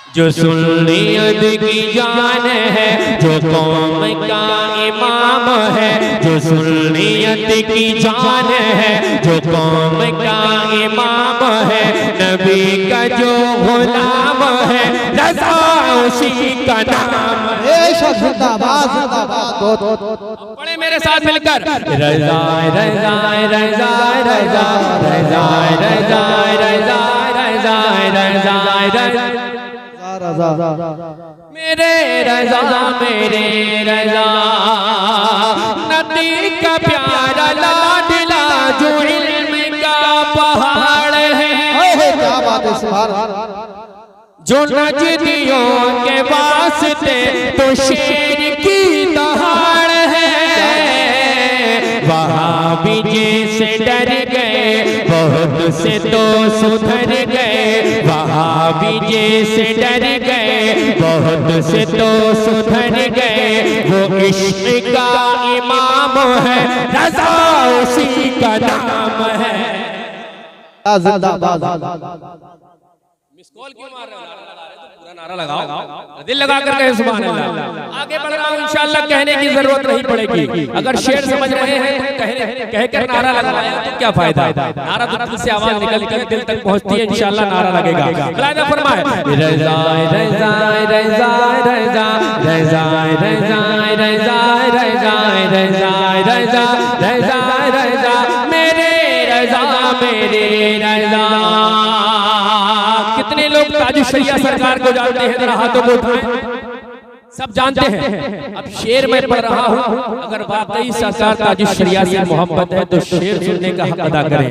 जो सुन्नियत की जान है, जो कौम का इमाम है, जो सुन्नियत की जान है, जो कौम का इमाम है, नबी का जो गुलाम है, रज़ा उसी का नाम है। जिंदाबाद जिंदाबाद। पढ़े मेरे साथ मिलकर, रज़ा रज़ा रज़ा रज़ा रज़ा रज़ा रज़ा रज़ा रज़ा रज़ा मेरे रज़ा नबी का प्यारा लाडला जो इल्म का पहाड़ है। क्या बात है, सुभान जो नजदियों के वास्ते तो शेर की दहाड़ है। वहाबी जैसे डर गए बहुत से तो सुधर गए, वहाबी जैसे डर गए बहुत से तो सुधर गए। वो इश्क का इमाम है, रज़ा उसी का नाम है। जिंदाबाद। मिस कॉल क्यों मार रहे हो? पूरा नारा लगाओ, दिल लगा कर कहे सुभान अल्लाह। आगे बढ़ रहा हूं, इंशाअल्लाह कहने की जरूरत नहीं पड़ेगी। अगर शेर समझ रहे हैं तो कह कर नारा लगाया तो क्या फायदा। नारा तो दिल से आवाज निकलती है, दिल तक पहुंचती है, इंशाअल्लाह नारा लगेगा। मुलाहिदा फरमाए, रज़ा रज़ा रज़ा रज़ा रज़ा रज़ा रज़ा रज़ा रज़ा रज़ा रज़ा रज़ा मेरे रज़ा मेरे रज़ा। कितने लोग ताजुश शरिया सरकार को जानते हैं? जरा हाथों को उठाएं। सब जानते हैं। अब शेर मैं पढ़ रहा हूं, अगर वाकई सरकार ताजुश शरिया से मोहब्बत है तो शेर सुनने का हक अदा करें।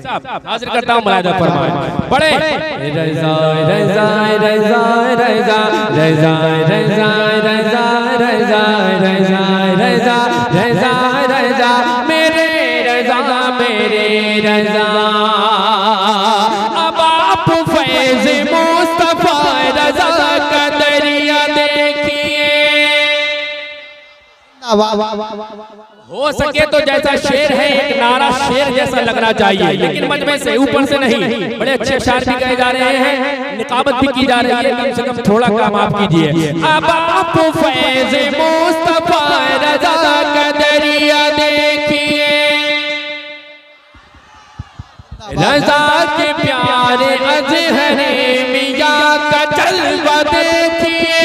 साहब हाजिर करता हूं, मुलाहिदा फरमाएं, पढ़े रज़ा रज़ा रज़ा रज़ा रज़ा रज़ा रज़ा रज़ा रज़ा रज़ा रज़ा रज़ा मेरे रज़ा मेरे रज़ा। फैज़ मुस्तफा रज़ा का दरिया देखिए। हो सके तो जैसा शेर है एक नारा शेर जैसा लगना चाहिए, लेकिन मजमे से ऊपर से नहीं। बड़े अच्छे अशार भी कहे जा रहे हैं, निकाबत भी की जा रही है, कम से कम थोड़ा काम आप कीजिए। अब आप फैज़ मुस्तफा रज़ा का दरिया देखिए, रज़ा के प्यारे अज़हरे मियां का जलवा देखिए।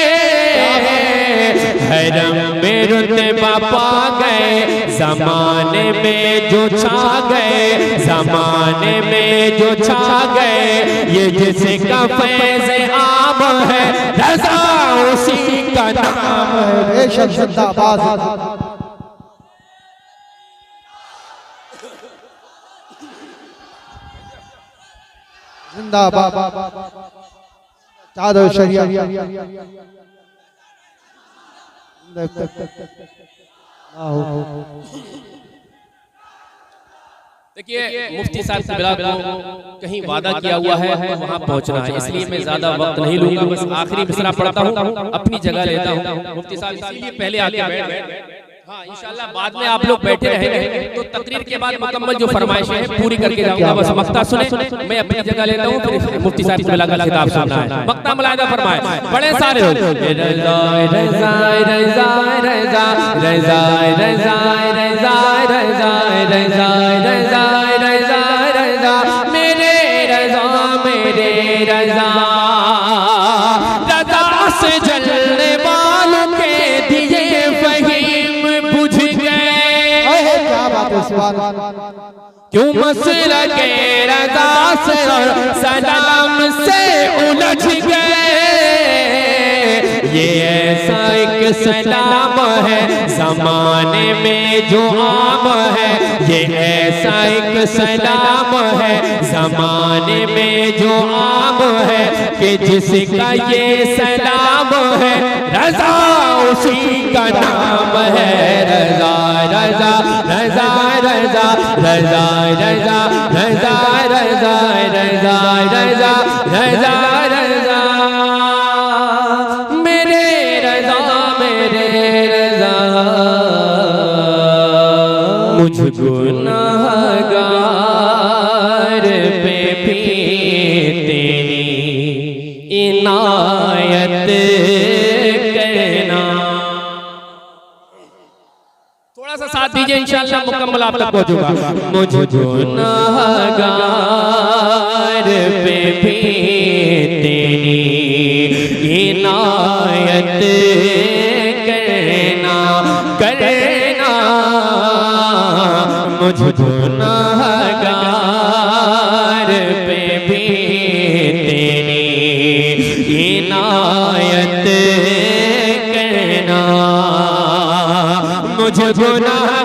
हरम में रुतबा पा गए, ज़माने में जो छा गए, ज़माने में जो छा गए। ये जिसका फैज़ आम है, रज़ा उसी का नाम है। बेशक जिंदाबाद। जिंदाबाद। ताजुश शरिया। देखिए मुफ्ती साहब से बिलाल को कहीं वादा किया हुआ है तो वहाँ पहुँचना है, इसलिए मैं ज्यादा वक्त नहीं लूंगा। बस आखिरी मिसरा पढ़ता हूँ, अपनी जगह लेता हूँ। मुफ्ती साहब इसलिए पहले आके बैठ गए। हाँ इंशाल्लाह बाद में आप लोग बैठे रहेंगे तो तकरीर के बाद मुकम्मल जो फरमाइशें हैं पूरी करके जाऊंगा। बस मक्ता सुने, मैं अपनी जगह लेता हूँ, फिर मुफ्ती साहब से लगा खिताब सुनना है। मक्ता मुलाहिदा फरमाए, बड़े सारे लोग रज़ा रज़ा रज़ा रज़ा रज़ा रज़ा रज़ा रज़ा रज़ा रज़ा रज़ा मेरे रज़ा मेरे रज़ा। रज़ा से जलने वालों के दिए फहीम बुझ गए। क्यों मसला के रज़ा से और सलाम से उलझ गए। ये ऐसा एक सलाम है ज़माने में जो आम है, ये ऐसा एक सलाम है ज़माने में जो आम है कि जिसका ये सलाम है रज़ा उसी का नाम है। रज़ा रज़ा रज़ा रज़ा रज़ा रज़ा रज़ा रज़ा रज़ा रज़ा रज़ा रज़ा मेरे रज़ा मेरे रज़ा। मुझ गुनाहगार पे भी तेरी इनायत करना। थोड़ा सा साथ दीजिए, इंशाअल्लाह मुकम्मल आप तक पहुंचूंगा। मुझ गुनाहगार पे भी तेरी इनायत करना करना। मुझ गुनाहगार पे भी तेरी इनायत करना। मुझ गुनाहगार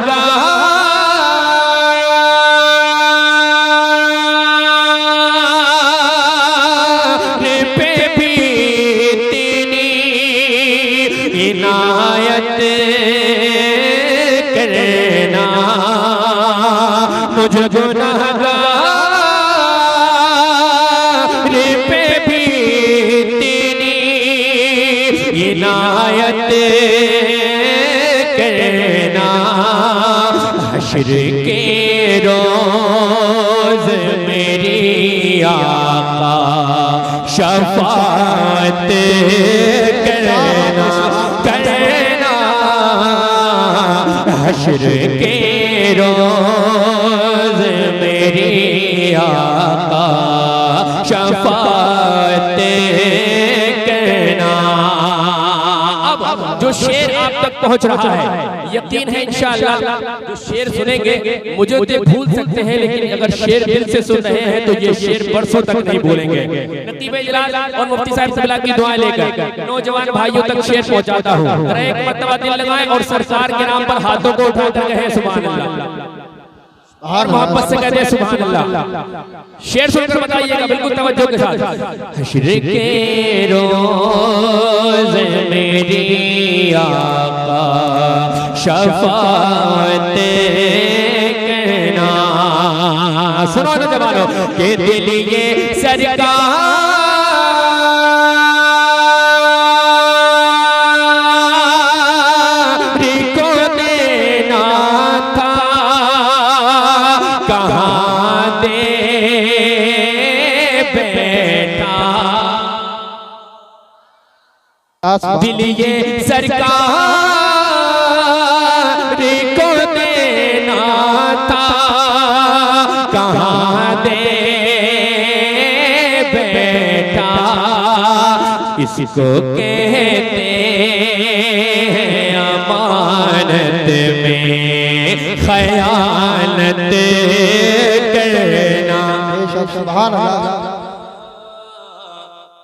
पे भी तेरी इनायत करना। मुझ गुनाहगार पे भी तेरी इनायत करना। हश्र के रोज़ मेरी आका शफाअत करना करना। हश्र के रोज़ मेरी आका शफाअत करना। अब जो शेर आप तक पहुंच रहा है, यकीन है इंशाअल्लाह जो शेर सुनेंगे, मुझे तो भूल सकते हैं, लेकिन अगर शेर दिल से सुन रहे हैं तो ये शेर बरसों तक नहीं भूलेंगे। नतीब इजलास और मुफ्ती साहब क़िबला की दुआएं लेकर नौजवान भाइयों तक शेर पहुंचाता हूं। जरा एक मर्तबा दिल लगाएं और सरकार के नाम पर हाथों को उठाकर कहें सुभान अल्लाह, और मोहब्बत से कहते हैं सुभान अल्लाह। शेर सुनकर बताइएगा बिल्कुल तवज्जो के साथ। हश्र के रोज़ मेरी आका शफाअत करना। सुनो ना जवानों के दिल ये सरकार को देना था, कहाँ दे बेटा। दिल ये सरकार को देना था, कहाँ दे बेटा। इसको कहते हैं अमानत में खयानत करना। सुभान अल्लाह।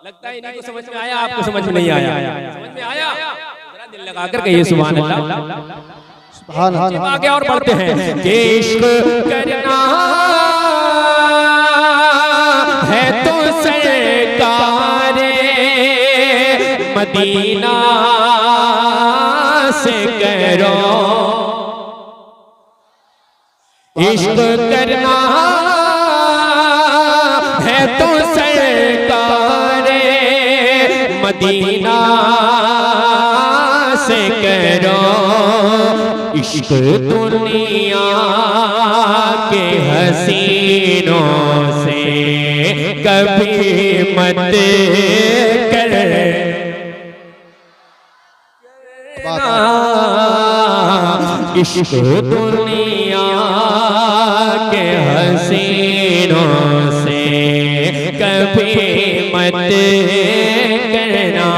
लगता है इन्हीं को समझ में आया, आपको समझ में नहीं आया? समझ में आया? जरा दिल लगाकर कहिए सुभान अल्लाह। सुभान अल्लाह। आगे और बढ़ते हैं कि इश्क करना है तो सरकारे मदीना से करो। इश्क करना है तो सरकारे मदीना से करो। इश्क दुनिया के हसीनों से कभी मत करना। इश्क दुनिया के हसीनों से कभी मत करना।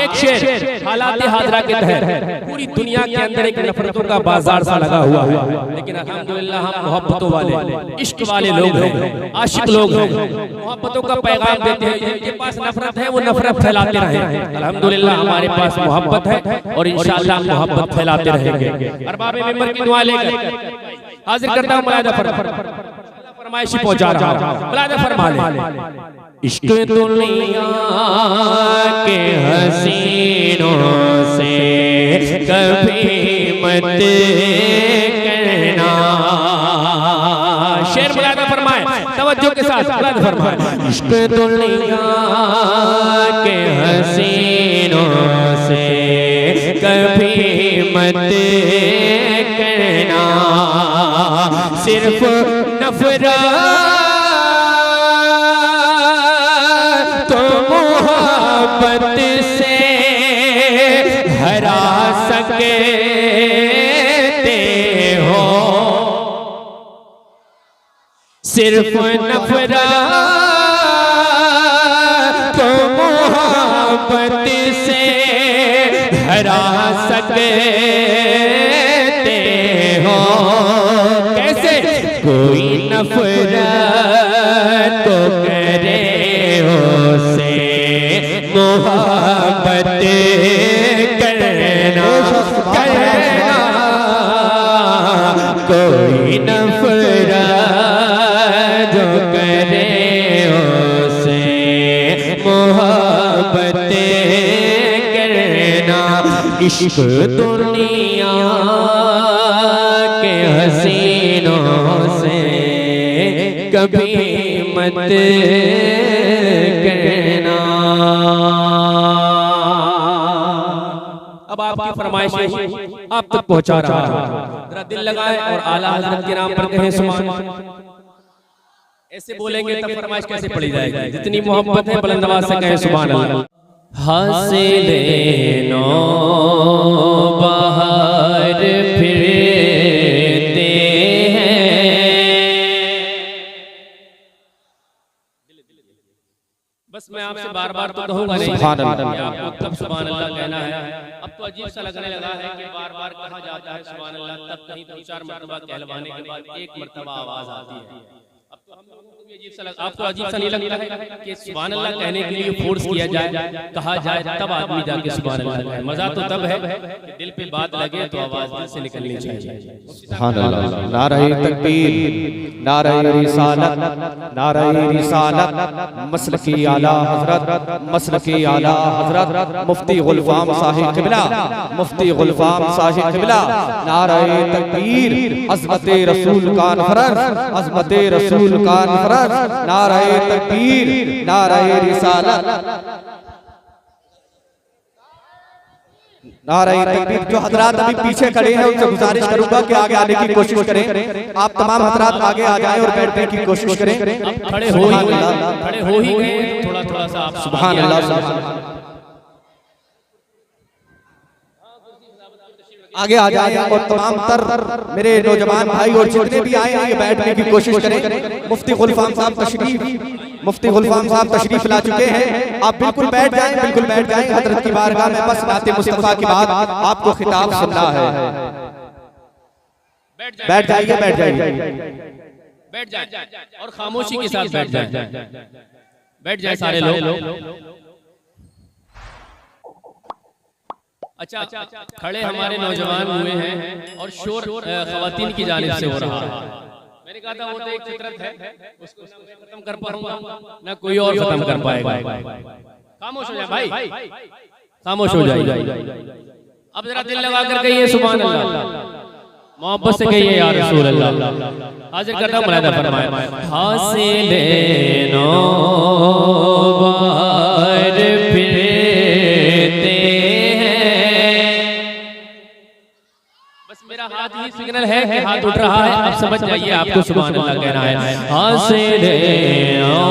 एक शेर हालात हाजरा के तहत पूरी दुनिया के अंदर एक नफरतों का बाजार सा लगा हुआ है, लेकिन अल्हम्दुलिल्लाह हम मोहब्बतों वाले, इश्क वाले लोग हैं, आशिक लोग हैं, मोहब्बतों का पैगाम देते हैं। जिनके पास नफरत है वो नफरत फैलाते रहे। अल्हम्दुलिल्लाह हमारे पास मोहब्बत है और इंशाअल्लाह मोहब्बत फैलाते रहेंगे। अरबाबे मिंबर की दुआ लेकर हाजिर करता हूं मुलाहिदा फरमाइशी पहुंचा रहा हूं, मुलाहिदा फरमा ले। इश्क दुनिया के हसीनों से कभी मत करना। शेर मुलाहिदा फरमाए, तवज्जो के साथ मुलाहिदा फरमाए। इश्क दुनिया के हसीनों से कभी मत करना। सिर्फ नफरत तो मोहब्बत से हरा सकते हो, सिर्फ नफरत को मोहब्बत से हरा सकते हो। कैसे? कोई नफरत तो करे उसे मोहब्बत करना, करना। कोई नफरत जो करे उसे मोहब्बत करना। इश्क दुनिया के हसीनों से कभी मत करना। अब आपकी फरमाइश आप तक पहुंचा रहा है, जरा दिल लगाए और आला हजरत के नाम पर कहें सुभान। ऐसे बोलेंगे तब फरमाइश कैसे पड़ी जाएगी? जितनी मोहब्बत है बुलंद आवाज से कहें सुभान अल्लाह। हासिल नो बाहर फिरते हैं। बस मैं आपसे बार बार तो कहूँगा नहीं, आपको तब सुभान अल्लाह कहना है। अब तो अजीब सा लगने लगा है कि बार बार कहा जाता है सुभान अल्लाह, तब कहीं 2-4 मरतबा कहलवाने के बाद एक मरतबा आवाज आती है। अब तो हम लोगों को भी अजीब सा लगा, आपको अजीब सा नहीं लगता है कि सुभान अल्लाह कहने के लिए फोर्स किया जाए, कहा जाए तब आदमी जाके सुभान अल्लाह कहे। मजा तो तब है कि दिल पे बात लगे तो आवाज दिल से निकलनी चाहिए। सुभान अल्लाह। नारे तकबीर, नारे रिसालत, नारे रिसालत। मसलकी आला हजरत, मसलकी आला हजरत मुफ्ती गुलफाम साहिब क़िबला, मुफ्ती गुलफाम साहिब क़िबला। नारे तकबीर, अज़मत रसूल कॉन्फ्रेंस, अज़मत रसूल कॉन्फ्रेंस। नारे तकबीर, नारे रिसालत, नारे तकबीर। जो हजरात अभी पीछे खड़े हैं उनसे गुजारिश करूंगा कि आगे आने की कोशिश करें। आप तमाम हजरात आगे आ जाएं और बैठने की कोशिश करें। खड़े हो ही गए, थोड़ा थोड़ा सा आप सुभान अल्लाह। आगे आ जाए और तमाम तर मेरे नौजवान भाई और जितने भी आए हैं बैठने की कोशिश करें। मुफ्ती गुलफाम साहब तशरीफ, मुफ्ती गुलफाम साहब तशरीफ ला चुके हैं। आप बिल्कुल बैठ जाएं, बिल्कुल बैठ जाएं। हजरत की बारगाह में बस नाते मुस्तफा की बात आपको खिताब सुनना है। बैठ जाइए, बैठ जाइए, बैठ जाए और खामोशी के साथ बैठ जाए, बैठ जाए सारे लोग। अच्छा, खड़े हमारे नौजवान हुए हैं और शोर खवातीन की जानिब से हो रहा है। मैंने कहा था वो तो एक फितरत है, उसको ना मैं खत्म कर पाऊंगा ना कोई और खत्म कर पाएगा। खामोश हो जाए भाई, खामोश हो जाइए। अब जरा दिल लगा कर कहिए सुभान अल्लाह, मोहब्बत से कहिए या रसूल अल्लाह। हाजिर करता हूं, मुलादा फरमाए। हासिल नो बाहर फिरते हैं। बस मेरा हाथ ही सिग्नल है कि हाथ उठ रहा है, अब समझ जाइए आपको सुभान अल्लाह कहना है। हासिल नो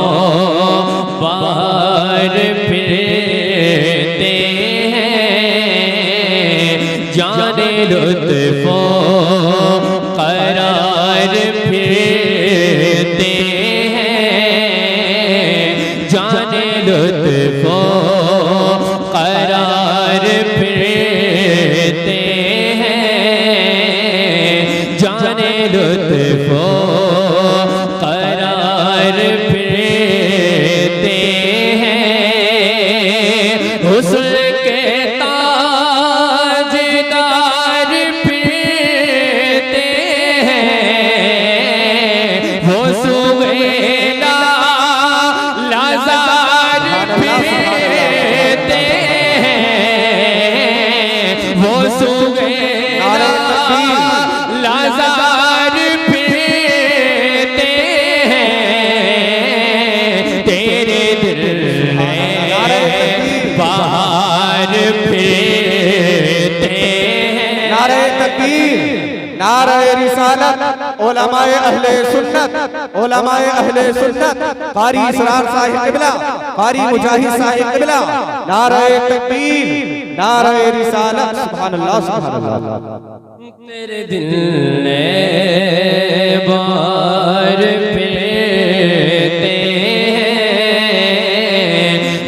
बाहर फिरते हैं, जाने लुत्फो करार फिरते हैं, जाने लुत्फो करार फिरते हैं, जाने लुत्फो करार फिरते हैं। हुस्न के ताजदार फिरते हैं, वो सुवेला लाज़ार फिरते हैं, वो सुवेला लाज़ार फिरते हैं। तेरे दिल में बाहर फिरते हैं। नारे तकबीर, नारे रिसालत उलमाए अहले सुन्नत, उलमाए अहले सुन्नत, कारी इसरार साहिब क़िबला, कारी मुजाहिद साहिब क़िबला, नारे तकबीर, नारे रिसालत। सुभान अल्लाह, सुभान अल्लाह। तेरे दिल ने बार फिरते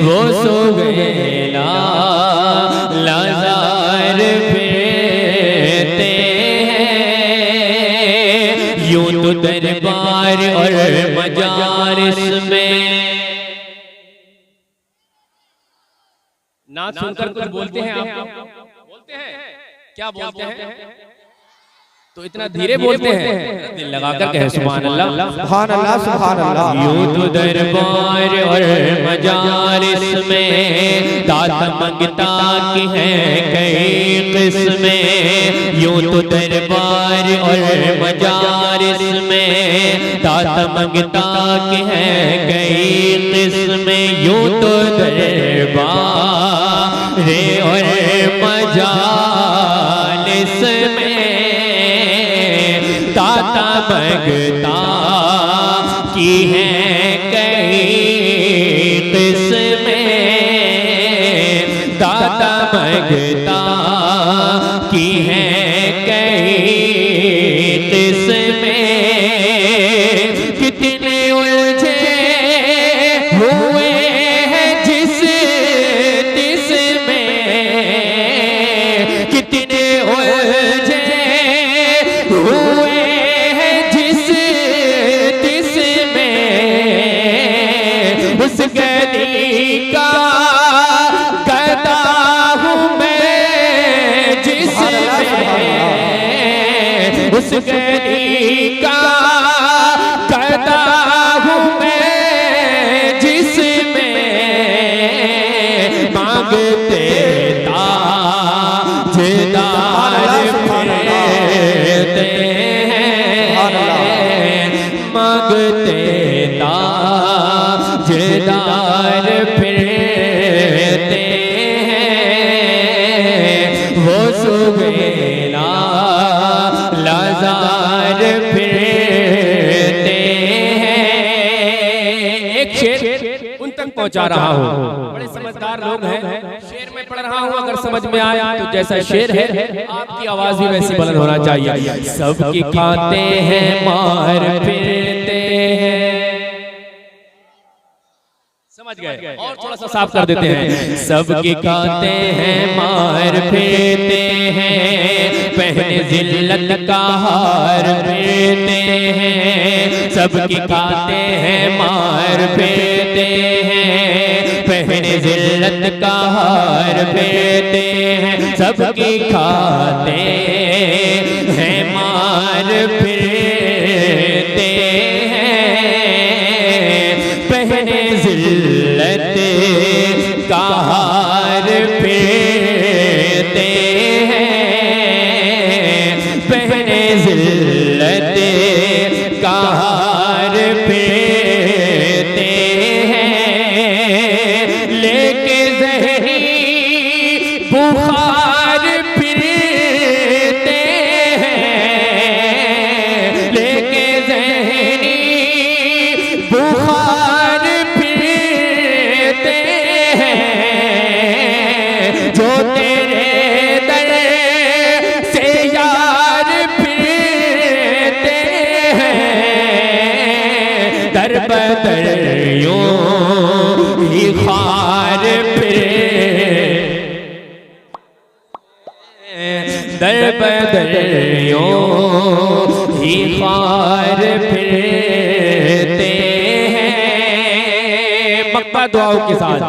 वो सुगैला लाज़ार फिरते यूं तो दरबार और मजारिस में। नात सुनकर कुछ बोलते हैं आप? बोलते हैं क्या बोलते हैं? तो इतना धीरे बोलते हैं, दिल लगाकर कहे सुभान अल्लाह, सुभान अल्लाह, सुभान अल्लाह। यूं तो दरबार और मजालिस में दाता मंगता की है कई किस्में। यूं तो दरबार और मजालिस में दाता मंगता की है कई किस्में। यूं तो दरबार और मजालिस में दाता मंगता की है कई किस्में। दाता मंगता की है कई किस्में। कितने उलझे हुए हैं जिस तिस्में, कितने उलझे हुए उस गली का गदा हूँ मैं जिसमें, उस गली का गदा हूँ मैं जिसमें मांगते ताजदार फिरते हैं, मांगते ताजदार फिरते हैं वो सुगैला लाज़ार फिरते हैं। एक शेर उन तक पहुंचा रहा हूँ, बड़े समझदार लोग हैं, शेर में पढ़ रहा हूँ, अगर समझ में आया तो जैसा शेर है आपकी आवाज भी वैसी बुलंद होना चाहिए। सबकी खाते हैं मार फिरते हैं, समझ गए? और थोड़ा सा साफ कर देते हैं। सबके खाते हैं मार फिरते हैं, पहने जिल्लत का हार फिरते हैं। सबके खाते हैं मार फिरते हैं, पहने जिल्लत का हार फिरते हैं। सबके खाते हैं मार फिरते पहने जिल्लत का हार फिरते हैं, पहने जिल्लत का हार फिरते हैं। लेके ज़हरी बुखार फिरते हैं, लेके ज़हरी बुखार जो तेरे दर से यार फिरते हैं। दर बदर यूं ही ख्वार दर बदर यूं ही ख्वार फिरते हैं। मक्का दुआओं के साथ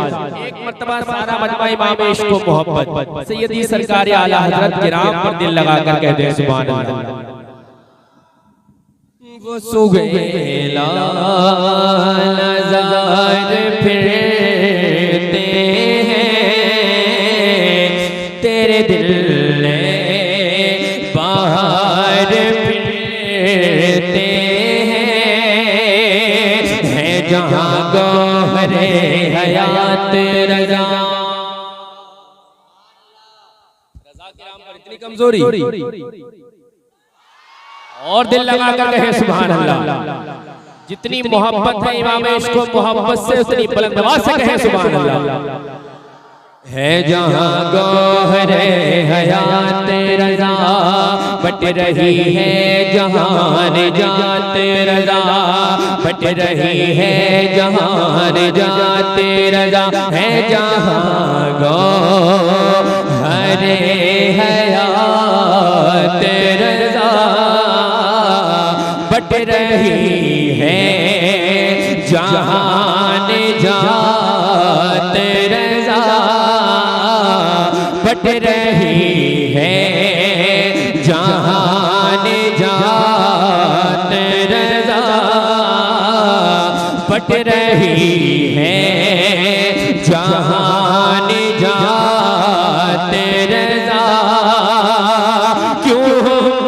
मर्तबा सारा मजमा इमाम इश्क व मोहब्बत सैयदी सरकार आला हजरत किराम पर दिल लगाकर कहते हैं सुभान अल्लाह। वो सुगैला लाज़ार फिरते हैं, तेरे दिल ने बाहर फिरते हैं। जहाँ गौहरे हयात रज़ा की राम पर इतनी कमजोरी, और दिल लगा कर कहे सुभान अल्लाह। जितनी मोहब्बत है इमाम इसको मोहब्बत से उतनी बुलंद आवाज से कहे सुभान अल्लाह। है जहाँ गौहरे हयात रज़ा बट रही है जहान जात रज़ा बट रही है जहान जात रज़ा है जहाँ गौहरे हयात रज़ा बट रही है जहान जात रज़ा बट रही है जहान जात रज़ा बट रही है जहान जात रज़ा क्यों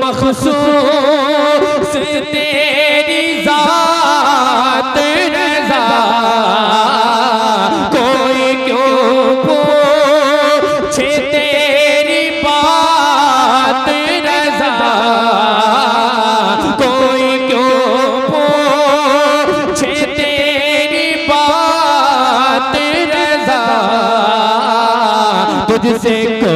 मखसूस तेरी ज़ात रज़ा कोई क्यों पूछे तेरी बात रज़ा कोई क्यों पूछे तेरी बात रज़ा तुझसे को